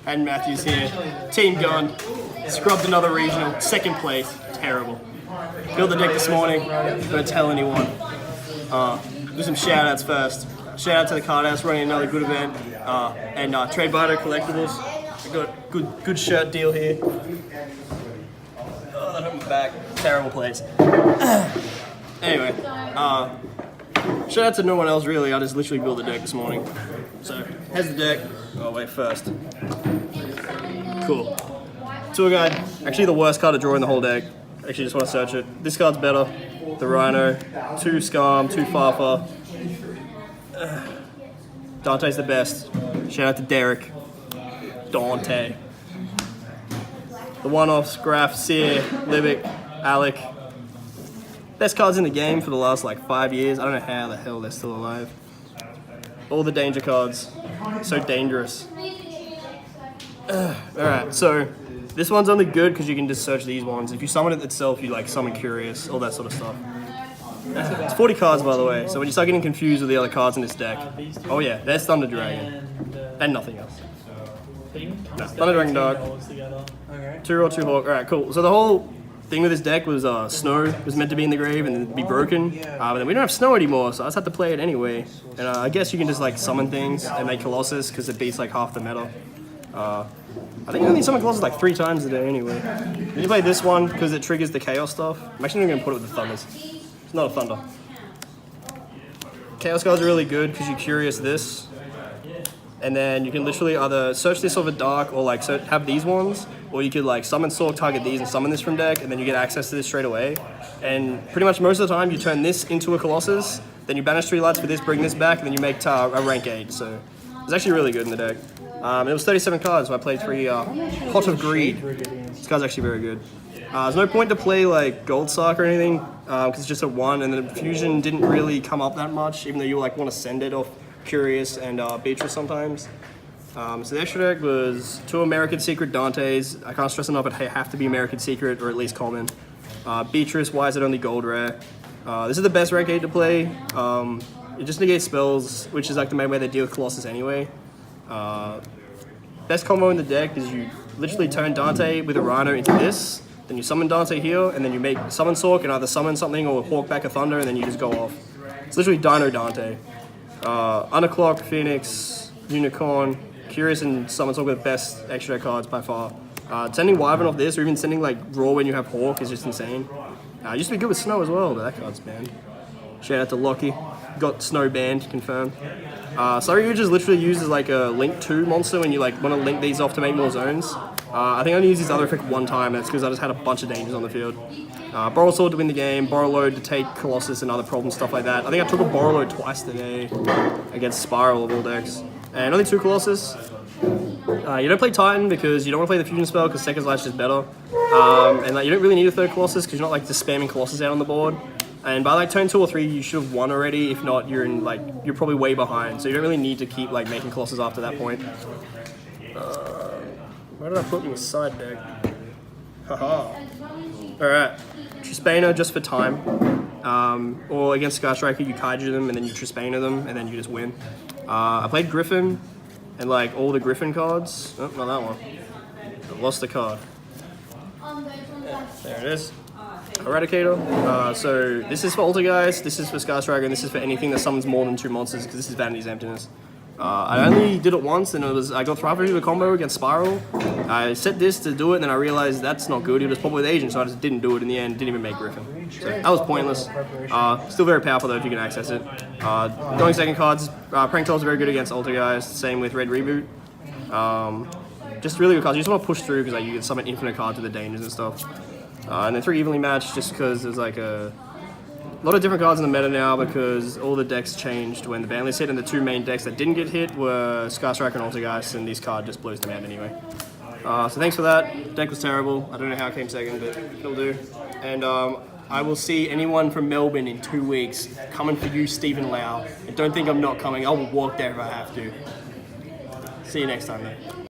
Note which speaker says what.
Speaker 1: Hayden Matthews here. Team gone. Scrubbed another regional. 2nd place. Terrible. Built the deck this morning. Don't tell anyone. Do some shout outs first. Shout out to the Card House running another good event. And Trade Barter Collectibles. I got a good shirt deal here. Oh, that hurt my back. Terrible place. Anyway, shout out to no one else really. I just literally built the deck this morning. So, here's the deck. Oh, wait, first. Cool. Tour guide. Actually, the worst card to draw in the whole deck. Actually, just want to search it. This card's better. The Rhino. 2 Scarm, 2 Fafa. Dante's the best. Shout out to Derek. Dante. The one-offs, Graf, Sear, Libic, Alec. Best cards in the game for the last like 5 years. I don't know how the hell they're still alive. All the danger cards. So dangerous. Alright, so this one's only good because you can just search these ones. If you summon it itself, you like summon Curious, all that sort of stuff. It's 40 cards by the way, so when you start getting confused with the other cards in this deck. Oh yeah, there's Thunder Dragon. And nothing else. No, Thunder Dragon Dark. 2-Roll, 2 Hawk. Alright, cool. So the whole thing with this deck was Snow was meant to be in the grave and be broken. But then we don't have Snow anymore, so I just had to play it anyway. And I guess you can just like summon things and make Colossus because it beats like half the meta. I think I only summon Colossus like 3 times a day anyway. Then you play this one because it triggers the Chaos stuff. I'm actually not going to put it with the Thunders. It's not a Thunder. Chaos cards are really good because you Curious this. And then you can literally either search this over Dark or like have these ones. Or you could like summon Sork, target these and summon this from deck. And then you get access to this straight away. And pretty much most of the time you turn this into a Colossus. Then you banish 3 lights for this, bring this back. And then you make a rank 8. So it's actually really good in the deck. It was 37 cards, so I played 3 Pot of Greed. This card's actually very good. There's no point to play like Gold Sark or anything, because it's just a 1, and the Fusion didn't really come up that much, even though you like want to send it off Curious and Beatrice sometimes. So the extra deck was 2 American Secret Dantes. I can't stress enough, they have to be American Secret, or at least common. Beatrice, why is it only Gold Rare? This is the best rank 8 to play. It just negates spells, which is like the main way they deal with Colossus anyway. Best combo in the deck is you literally turn Dante with a Rhino into this, then you summon Dante here, and then you make summon Sork and either summon something or hawk back a Thunder, and then you just go off. It's literally Dino Dante. Underclock, Phoenix, Unicorn, Curious, and Summon Sork are the best extra cards by far. Sending Wyvern off this, or even sending like Raw when you have Hawk is just insane. Used to be good with Snow as well, but that card's banned. Shout out to Lockie. Got Snow banned, confirmed. Sorry, just literally uses like a Link 2 monster when you like want to link these off to make more zones. I think I only used this other effect 1 time, that's because I just had a bunch of dangers on the field. Borrow Sword to win the game, Borrow Load to take Colossus and other problems, stuff like that. I think I took a Borrow Load twice today against Spiral of all decks. And only 2 Colossus. You don't play Titan because you don't want to play the Fusion spell because Second Light's just better. And like, you don't really need a 3rd Colossus because you're not like just spamming Colossus out on the board. And by like turn 2 or 3, you should have won already. If not, you're you're probably way behind. So you don't really need to keep like making Colossus after that point. Where did I put my side deck? Haha. Alright. Trispaner just for time. Or against Sky Striker, you Kaiju them and then you Trispaner them and then you just win. I played Griffin and like all the Griffin cards. Oh, not that one. I lost the card. There it is. Eradicator. So this is for Altergeist, this is for Sky Striker, and this is for anything that summons more than 2 monsters because this is Vanity's Emptiness. I only did it once and I got Thrive the combo against Spiral. I set this to do it and then I realized that's not good, it was probably with Agent, so I just didn't do it in the end, didn't even make Griffin. So that was pointless. Still very powerful though if you can access it. Going second cards, Prank Toll's very good against Altergeist, same with Red Reboot. Just really good cards, you just want to push through because like, you can summon infinite cards to the dangers and stuff. And then 3 evenly matched just because there's like a lot of different cards in the meta now because all the decks changed when the ban list hit, and the 2 main decks that didn't get hit were Sky Striker and Altergeist, and this card just blows them out anyway. So thanks for that. Deck was terrible. I don't know how it came second, but it'll do. And I will see anyone from Melbourne in 2 weeks. Coming for you, Stephen Lau. And don't think I'm not coming. I will walk there if I have to. See you next time, though.